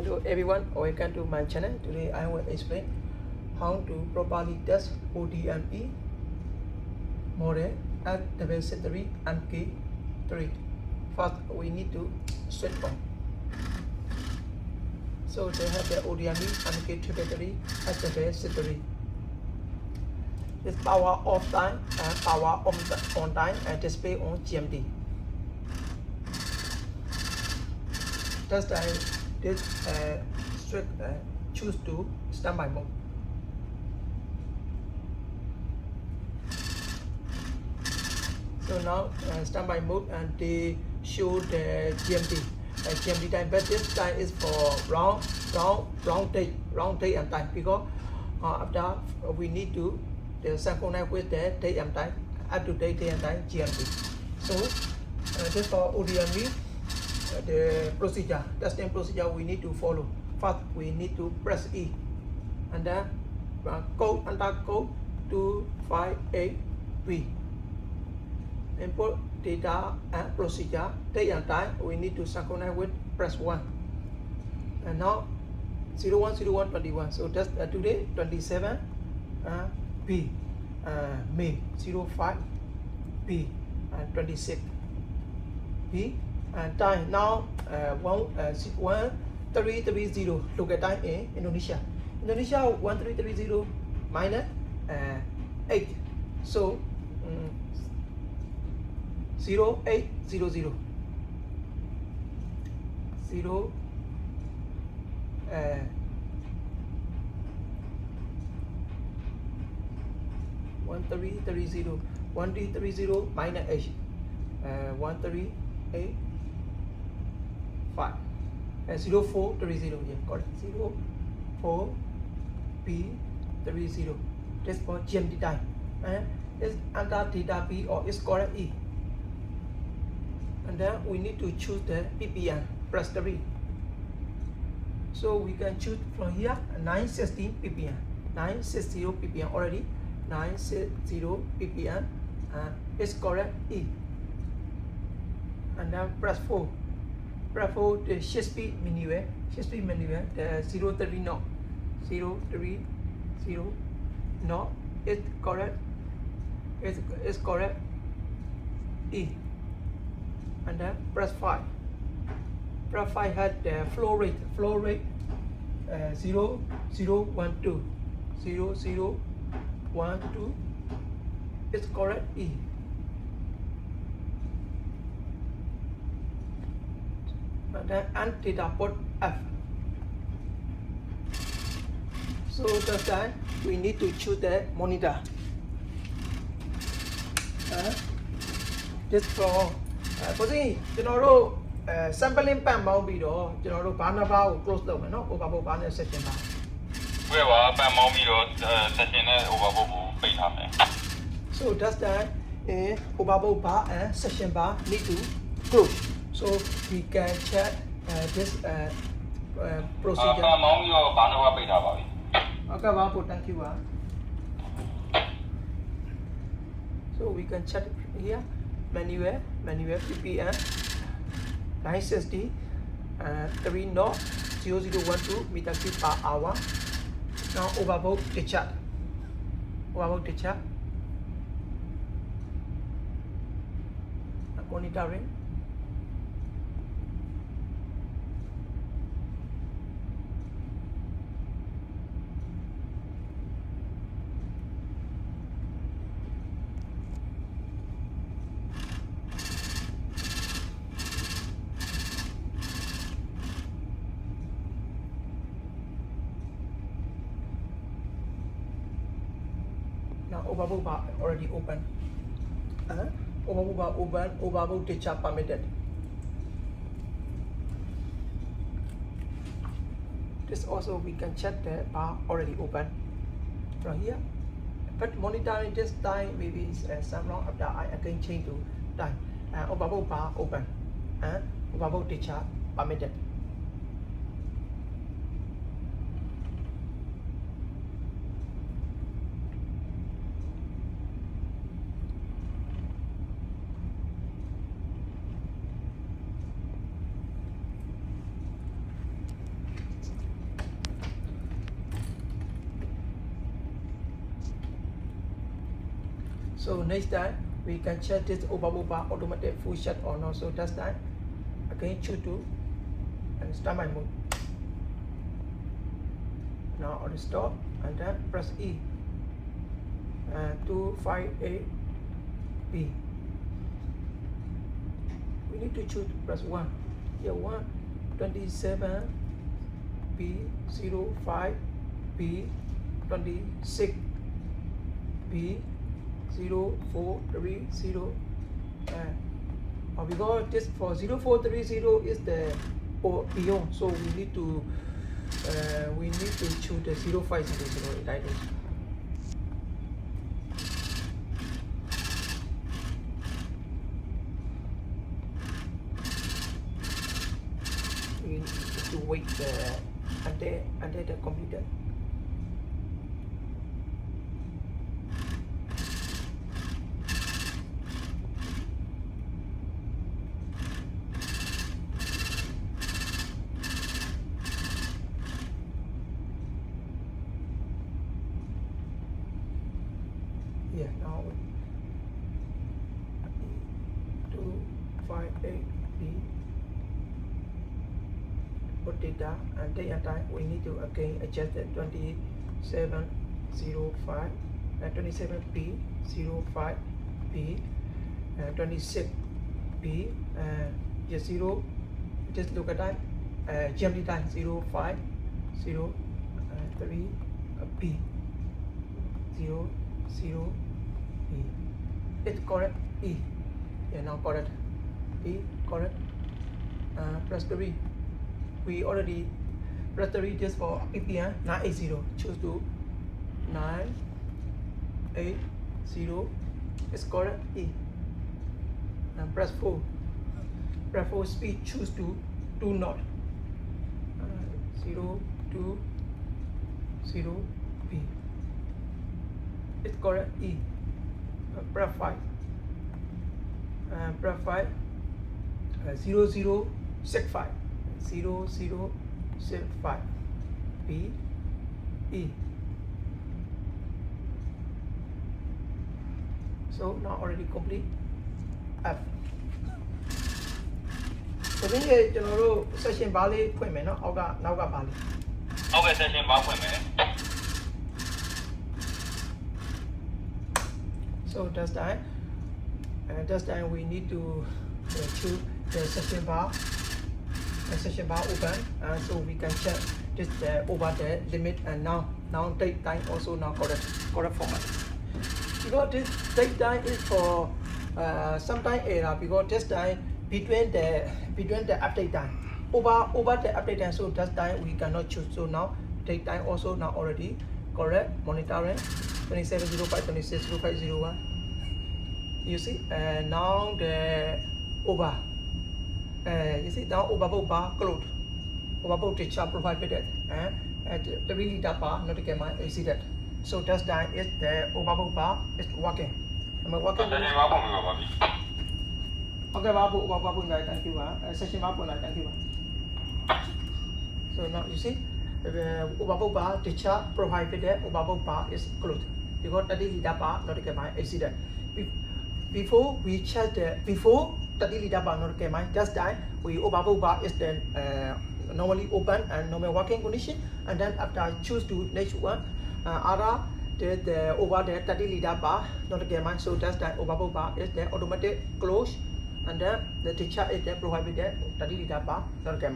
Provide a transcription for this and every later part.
Hello everyone, welcome to my channel. Today I will explain how to properly test ODME model at diversity MK3. First, we need to switch on. So they have the ODME MK3 at diversity. This power off time and power on time and display on GMT. Test time. This choose to standby mode. So now standby mode, and they show the GMT. GMT time, but this time is for round day and time, because after we need to synchronize with the day and time, up to date day and time GMT. So this for ODME. The procedure, testing procedure we need to follow. First, we need to press E, and then code under code 258V. Input data and procedure, date and time. We need to synchronize with press 1. And now 01/01/21. So just today 27 B, May 05 B, and 26 B. And time now 1330 local time in Indonesia. 1330 minus 8, so 0800 1330 minus 8, 138 5 0430, yeah, correct. 04B30. This for GMT time. It's under data B or it's correct E. And then we need to choose the ppm, press 3. So we can choose from here 960 ppm. 960 ppm already. 960 ppm. It's correct E. And then press 4. Press 4 the shift speed menu, the 030 knot. 030 knot. It's correct. It's correct E. And then press 5. Press 5 had the flow rate 0012. 0012. It's correct E. And data port F. So just that we need to choose the monitor. Just for sampling pan mount video, banner close the window over banner section. So just that over bar and section bar need to close. So we can check this procedure. Okay, thank you. So we can check here. Manual ppm 960 3 knot 0012 meter cube per hour. Now overvolt discharge. Monitoring. Now overvolt bar already open. Overvolt bar open. Overvolt discharge permitted. This also we can check the bar already open from here. But monitoring this time maybe some long after I again change to time. Overvolt bar open. Overvolt discharge permitted. So next time we can check this overboard bar automatic full shut or not. So that's time again choose to and standby mode. Now on the stop and then press E. 258B. We need to choose press 1. Here 1, 27, B, 05, B, 26, B, 0430. Because this for 0430 is the beyond, so we need to choose the 0500 like this. We need to wait until the computer. Yeah, now 258B. Put data and date and time. We need to again adjust the 2705 and 27B 05B 26B just 0. Just look at time. GMT time 05 03 B 00 E. It's correct E. Yeah, now correct E correct. Press 3. We already press 3 just for ppm 980. Choose to 980. It's correct E. And press 4. Press 4 speed. Choose to 2 knot. 020 B. It's correct E. Press 5. Press 5. 0065. 0065 B E. So now already complete F. So bây giờ cho nó session 3 လေးဖွင့်မယ်เนาะအောက်ကနောက်ကပါလေးအောက်က session 3ဖွင့်မယ် So that's time we need to choose the session bar. Session bar open, so we can check this over the limit and now date time also now correct format. Because this date time is for sometime error because this time between the update time over the update time, so that time we cannot choose. So now date time also now already correct monitoring 2705 260501. You see, now the over. You see now overboard bar closed. Overboard teacher provided at the really that bar not to get my accident. So that's that is the overboard bar is working. Am I working? Okay, babu thank you. Session babu thank you. So now you see the overboard bar teacher provided overboard bar is closed because the really that bar not to get my accident. Before we check the before 30 liter bar not okay, just that we overboard bar is then normally open and normal working condition, and then after I choose to next one other the over the 30 liter bar not okay, so just that overboard bar is the automatic close, and then the teacher is there provided the 30 liter bar not okay,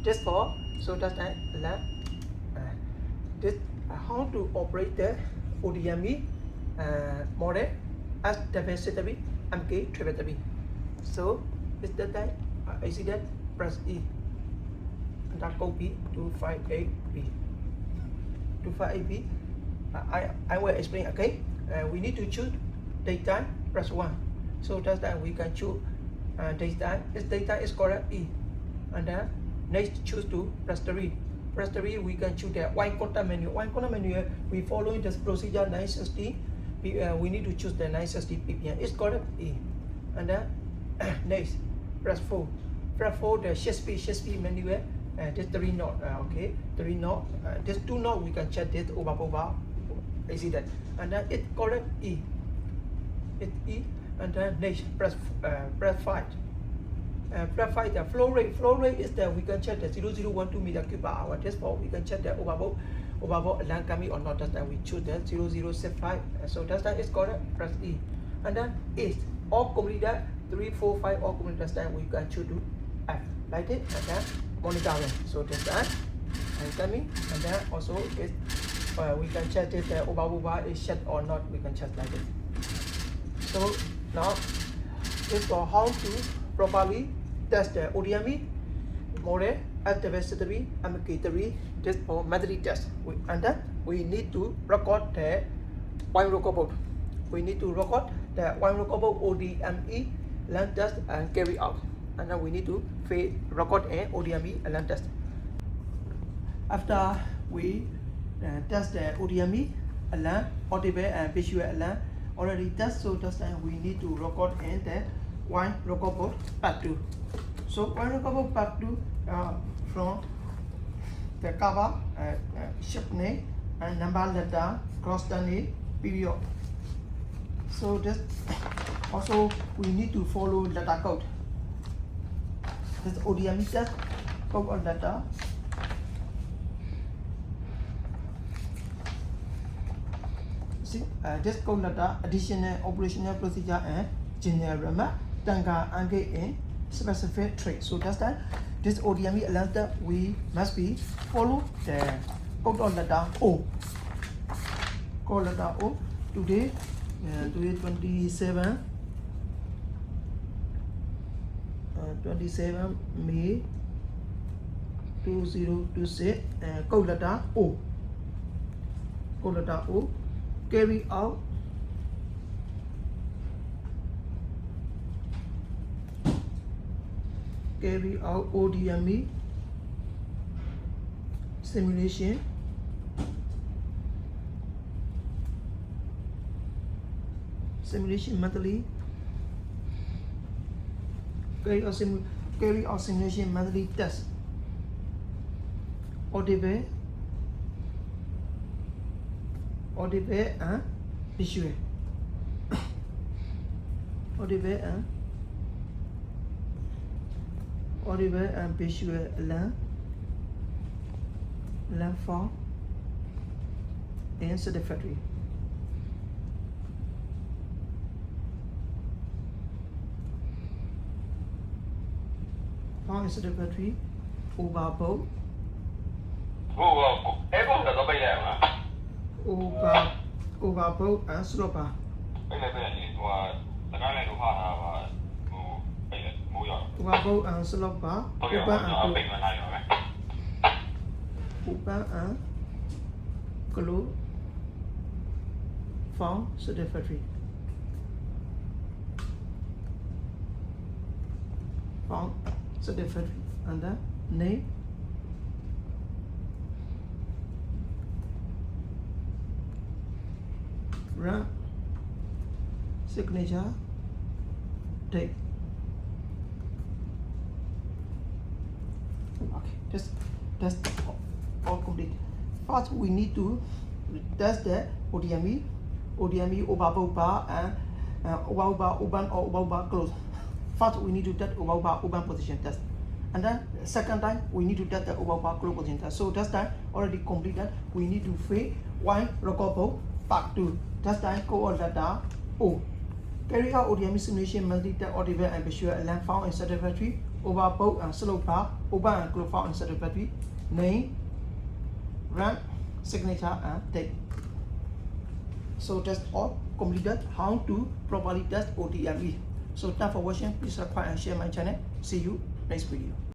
just for so that's that this how to operate the ODME model as diversity MK tributary. So it's that time accident press E and then copy 258B. 258B. I will explain again. We need to choose daytime press 1. So that's time we can choose daytime. If daytime is correct E, and then next choose to press 3. Press 3 we can choose the one quarter menu. One quarter menu we following this procedure 960. We need to choose the 960 ppm. It's correct E, and then next press 4. Press 4 the shift speed menu. This 3 knot. Okay, 3 knot. This 2 knot we can check this over accident, and then it correct E. It's E, and then next press 5. Press 5, the flow rate is that we can check the 0012 meter cube per hour. Therefore, we can check the overboard land coming or not. That's that we choose the 0065. So that's that is correct. Press E, and then is all completed 3, 4, 5 all completed. That's that we can choose to F like it, and then monitoring. So that's that. And coming, and then also is we can check if the overboard is shut or not. We can check like this. So now is for how to properly test the ODME, model, adversity, ambiguity. This for methods test. And then we need to record the wine record. We need to record the wine record ODME land test and carry out. And then we need to record an ODME land test. After we test the ODME land, audible and visual land already test, so that's time we need to record in the wine record part 2. So wine record part 2 from the cover, ship name and number letter, cross the name, period. So this also we need to follow letter code. This ODME test code or letter. This code letter, additional operational procedure and general remark, Tanga engage in specific trade. So that's that. This ODME letter we must be follow the code letter O. Code letter O. Today 27 May 2026. Code letter O. Code letter O. Carry out ODME simulation monthly. Carry out simulation monthly test. Audible and visual. Audible and visual land form and satisfactory. Found satisfactory overboard. Overboard and sloper. Overboard and sloper. Open and close. Found satisfactory. Found satisfactory. And the name. Run, signature, date. Okay, that's all complete. First, we need to test the ODME overboard bar and overboard bar open or overboard bar close. First, we need to test overboard bar open position test. And then second time, we need to test the overboard bar close position test. So this time already completed. We need to fill wine record part 2. That's time code letter O. Carry out ODME simulation monthly test audible and visual land found in satisfactory. Overboard and slope bar open and close found in satisfactory. Name, rank, signature and date. So that's all completed. How to properly test ODME. So thanks for watching. Please subscribe and share my channel. See you next video.